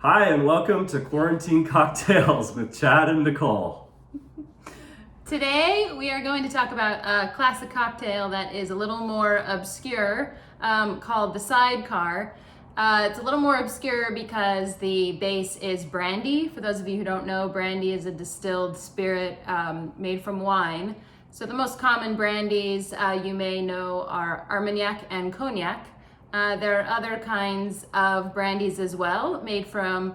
Hi, and welcome to Quarantine Cocktails with Chad and Nicole. Today we are going to talk about a classic cocktail that is a little more obscure, called the Sidecar. It's a little more obscure because the base is brandy. For those of you who don't know, brandy is a distilled spirit made from wine. So the most common brandies you may know are Armagnac and Cognac. There are other kinds of brandies as well, made from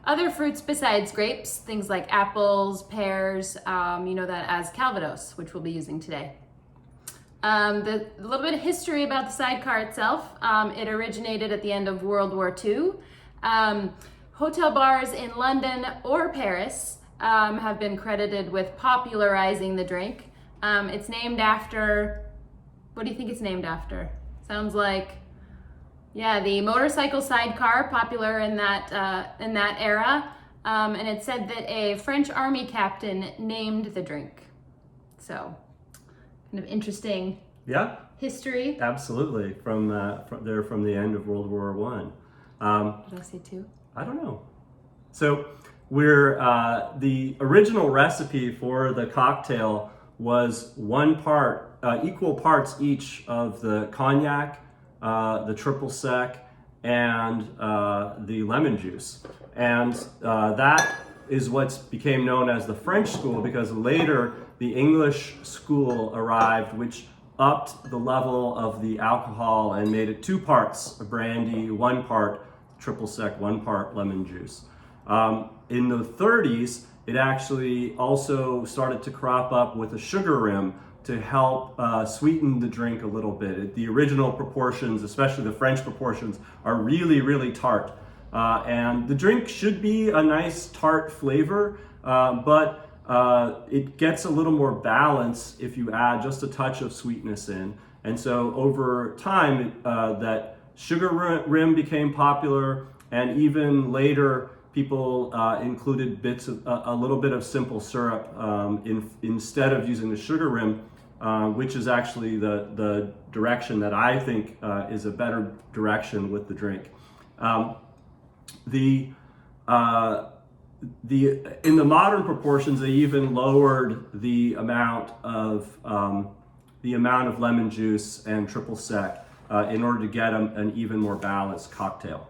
other fruits besides grapes, things like apples, pears, you know that as Calvados, which we'll be using today. A little bit of history about the Sidecar itself. It originated at the end of World War II. Hotel bars in London or Paris have been credited with popularizing the drink. It's named after, what do you think it's named after? Sounds like, yeah, the motorcycle sidecar, popular in that era. And it said that a French army captain named the drink. So, kind of interesting. Yeah, history. Absolutely. From the end of World War I. Did I say two? I don't know. So we're the original recipe for the cocktail was equal parts each of the cognac, the triple sec, and the lemon juice. And that is what became known as the French school, because later the English school arrived, which upped the level of the alcohol and made it 2 parts of brandy, 1 part triple sec, 1 part lemon juice. In the 30s, it actually also started to crop up with a sugar rim to help sweeten the drink a little bit. The original proportions, especially the French proportions, are really, really tart. And the drink should be a nice tart flavor, but it gets a little more balance if you add just a touch of sweetness in. And so over time, that sugar rim became popular, and even later, people included bits of a little bit of simple syrup instead of using the sugar rim, which is actually the direction that I think is a better direction with the drink. In the modern proportions, they even lowered the amount of lemon juice and triple sec in order to get an even more balanced cocktail.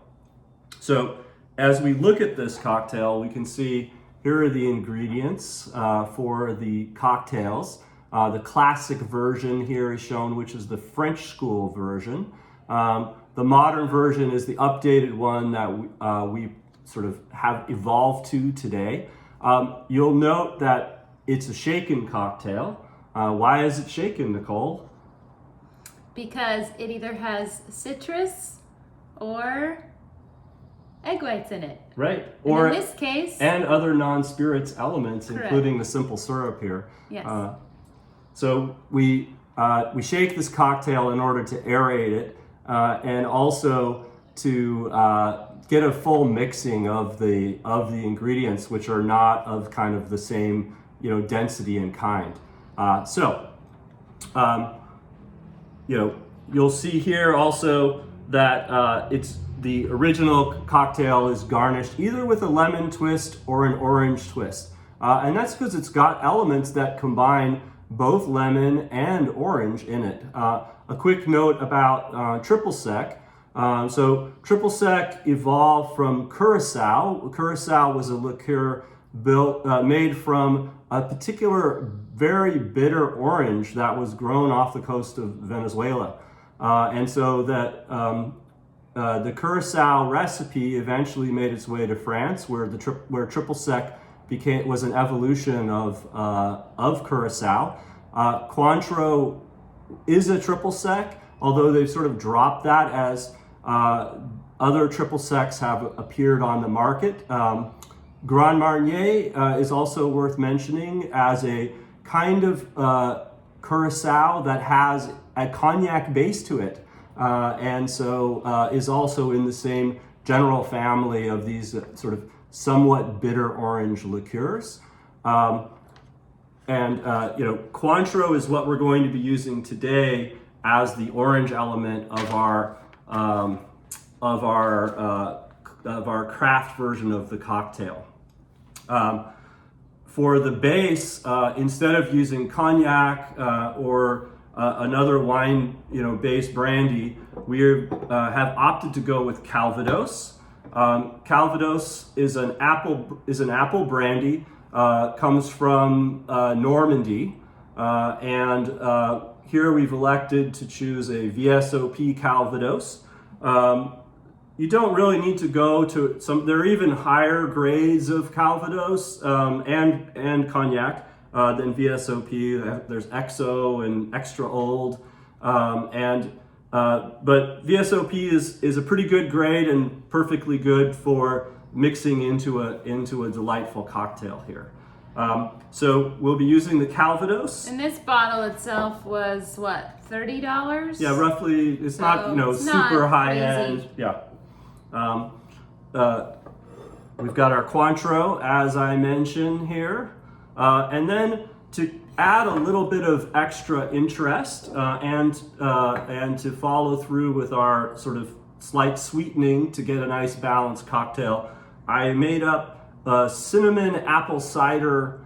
So as we look at this cocktail, we can see here are the ingredients for the cocktails. The classic version here is shown, which is the French school version. The modern version is the updated one that we sort of have evolved to today. You'll note that it's a shaken cocktail. Why is it shaken, Nicole? Because it either has citrus or egg whites in it. Right. Or in this case. And other non-spirits elements, correct, including the simple syrup here. Yes. So we shake this cocktail in order to aerate it and also to get a full mixing of the ingredients, which are not of kind of the same density and kind. You'll see here also that it's the original cocktail is garnished either with a lemon twist or an orange twist. And that's because it's got elements that combine both lemon and orange in it. A quick note about triple sec. So triple sec evolved from Curacao. Curacao was a liqueur made from a particular very bitter orange that was grown off the coast of Venezuela. And so that the Curacao recipe eventually made its way to France, where triple sec was an evolution of Curacao. Cointreau is a triple sec, although they've sort of dropped that as other triple secs have appeared on the market. Grand Marnier is also worth mentioning as a kind of Curacao that has a cognac base to it. And so is also in the same general family of these sort of somewhat bitter orange liqueurs. Cointreau is what we're going to be using today as the orange element of our our craft version of the cocktail. For the base, instead of using cognac or another wine, based brandy, we have opted to go with Calvados. Calvados is an apple brandy. Comes from Normandy, and here we've elected to choose a VSOP Calvados. You don't really need to go to there are even higher grades of Calvados and cognac than VSOP. There's XO and extra old, but VSOP is a pretty good grade and perfectly good for mixing into a delightful cocktail here. So we'll be using the Calvados. And this bottle itself was what, $30? Yeah, roughly. It's not it's super not high crazy. end. Yeah. We've got our Cointreau, as I mentioned here, and then to add a little bit of extra interest and to follow through with our sort of slight sweetening to get a nice balanced cocktail, I made up a cinnamon apple cider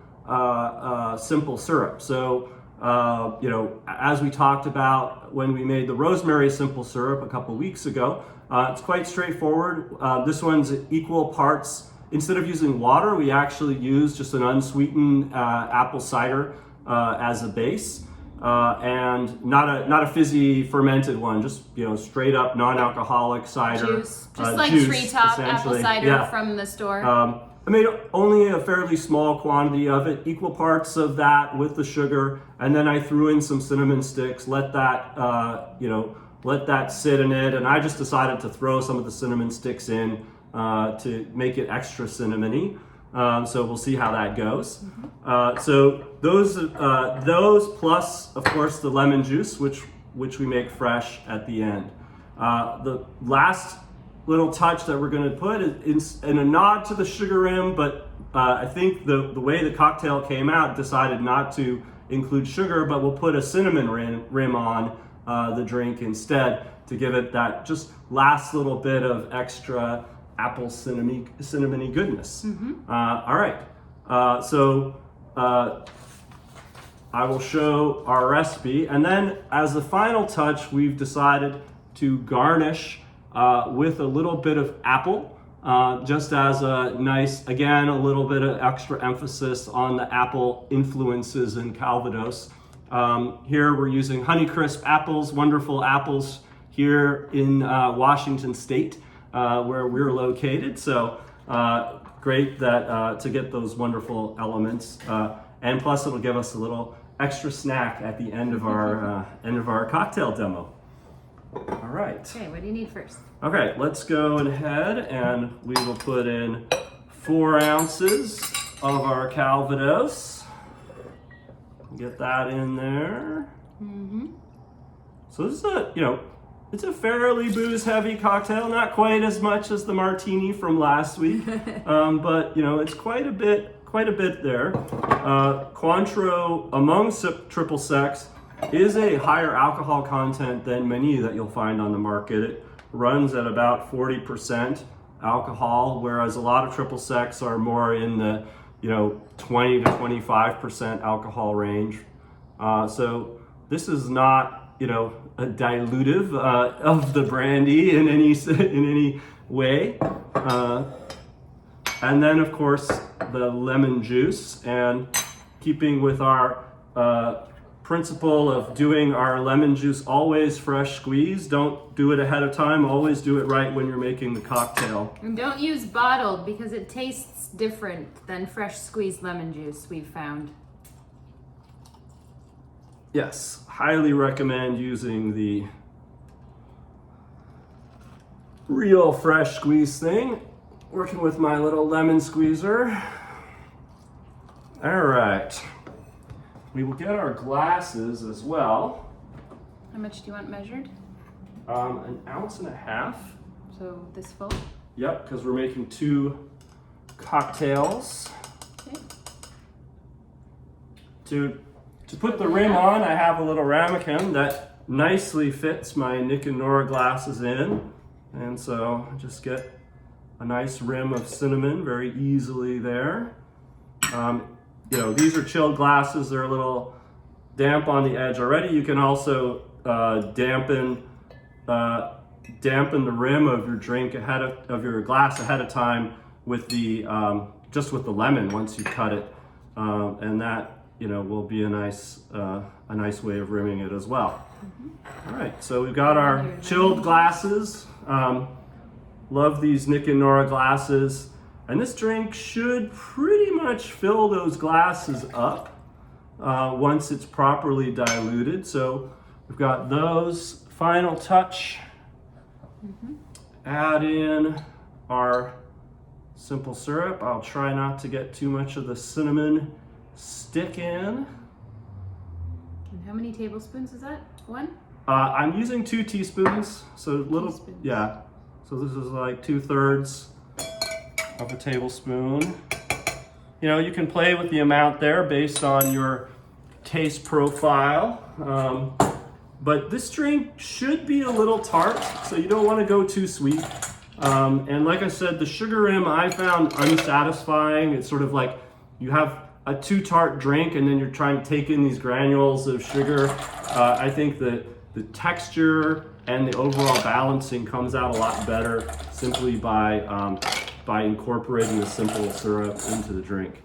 simple syrup. So, as we talked about when we made the rosemary simple syrup a couple weeks ago, it's quite straightforward. This one's equal parts. Instead of using water, we actually use just an unsweetened apple cider as a base, and not a fizzy fermented one. Just straight up non-alcoholic cider. Juice, just like juice, treetop apple essentially. cider Yeah. from the store. I made only a fairly small quantity of it, equal parts of that with the sugar, and then I threw in some cinnamon sticks. Let that sit in it, and I just decided to throw some of the cinnamon sticks in to make it extra cinnamony. So we'll see how that goes. So those plus, of course, the lemon juice, which we make fresh at the end. The last little touch that we're going to put is in a nod to the sugar rim, but I think the way the cocktail came out decided not to include sugar, but we'll put a cinnamon rim on the drink instead to give it that just last little bit of extra apple cinnamony goodness. All right, so I will show our recipe, and then as the final touch, we've decided to garnish with a little bit of apple, just as a nice, again, a little bit of extra emphasis on the apple influences in Calvados. Here we're using Honeycrisp apples, wonderful apples here in Washington State, where we're located. So great that to get those wonderful elements, and plus it'll give us a little extra snack at the end of our cocktail demo. All right. Okay, what do you need first? Okay, let's go ahead and we will put in 4 ounces of our Calvados. Get that in there. So this is it's a fairly booze-heavy cocktail, not quite as much as the martini from last week, but it's quite a bit there. Cointreau among triple sec is a higher alcohol content than many that you'll find on the market. It runs at about 40% alcohol, whereas a lot of triple secs are more in the 20 to 25% alcohol range. So this is not a dilutive of the brandy in any way. And then of course the lemon juice, and keeping with our principle of doing our lemon juice always fresh squeezed. Don't do it ahead of time. Always do it right when you're making the cocktail. And don't use bottled because it tastes different than fresh squeezed lemon juice, we've found. Yes, highly recommend using the real fresh squeeze thing. Working with my little lemon squeezer. All right. We will get our glasses as well. How much do you want measured? 1.5 ounces. So this full? Yep, because we're making 2 cocktails. Okay. To put the rim on, I have a little ramekin that nicely fits my Nick and Nora glasses in. And so just get a nice rim of cinnamon very easily there. These are chilled glasses. They're a little damp on the edge already. You can also dampen the rim of your drink of your glass ahead of time with the just with the lemon once you cut it, and that will be a nice way of rimming it as well. All right, so we've got our chilled glasses. Love these Nick and Nora glasses, and this drink should pretty much fill those glasses up once it's properly diluted. So we've got those. Final touch. Add in our simple syrup. I'll try not to get too much of the cinnamon stick in. And how many tablespoons is that? 1? I'm using 2 teaspoons, so little, Teaspoons. yeah. So this is like 2/3 of a tablespoon. You can play with the amount there based on your taste profile. But this drink should be a little tart, so you don't want to go too sweet. And like I said, the sugar rim I found unsatisfying. It's sort of like you have a too tart drink and then you're trying to take in these granules of sugar. I think that the texture and the overall balancing comes out a lot better simply by incorporating the simple syrup into the drink.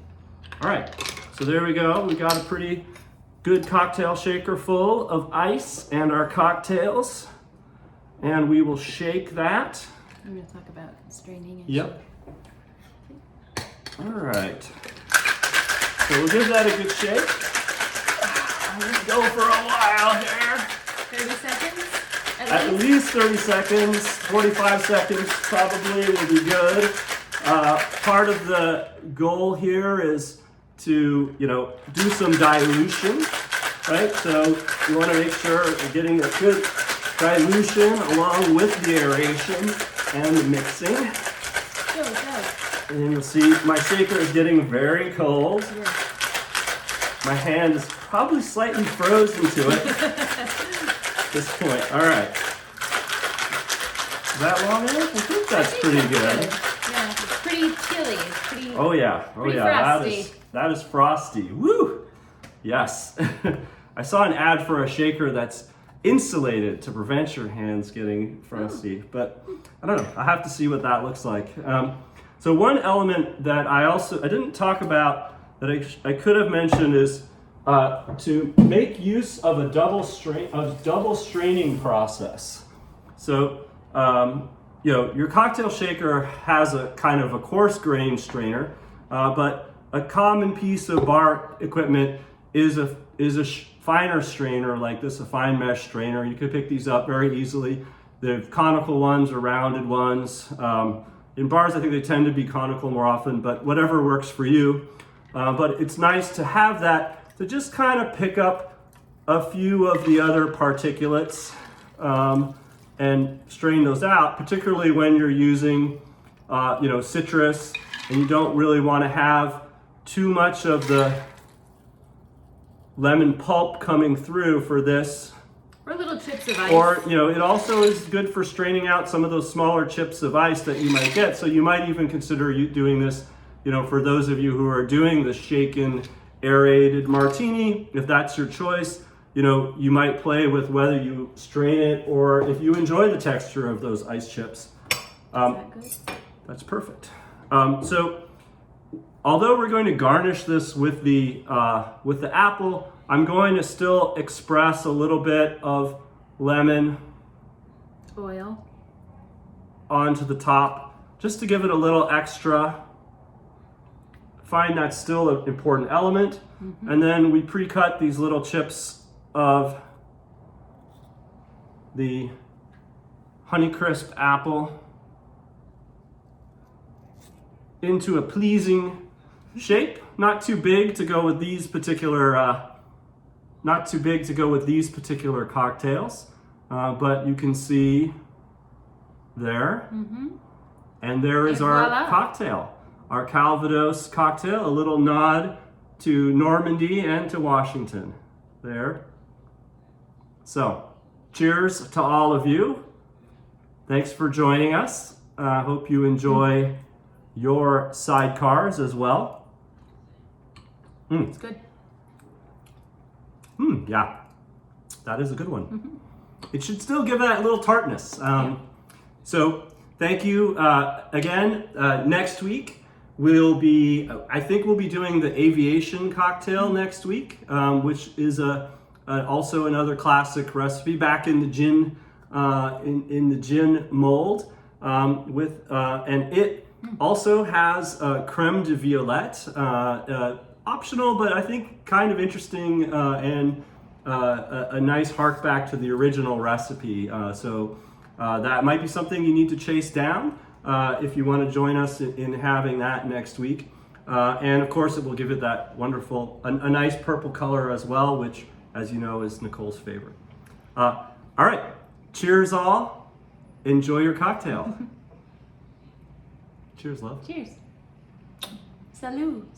All right, so there we go. We got a pretty good cocktail shaker full of ice and our cocktails, and we will shake that. I'm going to talk about straining and Yep. All right. So we'll give that a good shake. Let's go for a while here. 30 seconds? At least 30 seconds, 45 seconds probably will be good. Part of the goal here is to, do some dilution, right? So you want to make sure you're getting a good dilution along with the aeration and the mixing. Go. And then you'll see my shaker is getting very cold. Yeah. My hand is probably slightly frozen to it at this point. All right. Is that long enough? I think that's pretty good. Yeah, it's pretty chilly. It's pretty. Oh yeah. Pretty frosty. That is frosty. Woo! Yes. I saw an ad for a shaker that's insulated to prevent your hands getting frosty, but I don't know. I have to see what that looks like. So one element that I didn't talk about that I could have mentioned is to make use of a double straining process. So your cocktail shaker has a kind of a coarse grain strainer, but a common piece of bar equipment is a finer strainer like this, a fine mesh strainer. You could pick these up very easily. They have conical ones or rounded ones. In bars, I think they tend to be conical more often, but whatever works for you. But it's nice to have that to just kind of pick up a few of the other particulates and strain those out, particularly when you're using citrus and you don't really want to have too much of the lemon pulp coming through for this. Or little chips of ice. Or, it also is good for straining out some of those smaller chips of ice that you might get. So you might even consider doing this, for those of you who are doing the shaken aerated martini, if that's your choice, you might play with whether you strain it or if you enjoy the texture of those ice chips. Is that good? That's perfect. So although we're going to garnish this with the apple, I'm going to still express a little bit of lemon Oil. onto the top, just to give it a little extra. Find that's still an important element. Mm-hmm. And then we pre-cut these little chips of the Honeycrisp apple into a pleasing shape. Not too big to go with these particular cocktails, but you can see there. Mm-hmm. And there is our cocktail, our Calvados cocktail, a little nod to Normandy and to Washington there. So, cheers to all of you. Thanks for joining us, Hope you enjoy your sidecars as well. It's good. Yeah, that is a good one. It should still give that little tartness. So thank you again. Next week we'll be, I think we'll be doing the aviation cocktail next week, which is also another classic recipe back in the gin in the gin mold. And it also has creme de violette, optional, but I think kind of interesting and a nice hark back to the original recipe. So that might be something you need to chase down if you want to join us in having that next week. And of course, it will give it that wonderful, a nice purple color as well, which, as you know, is Nicole's favorite. All right, cheers all. Enjoy your cocktail. Cheers, love. Cheers. Salut.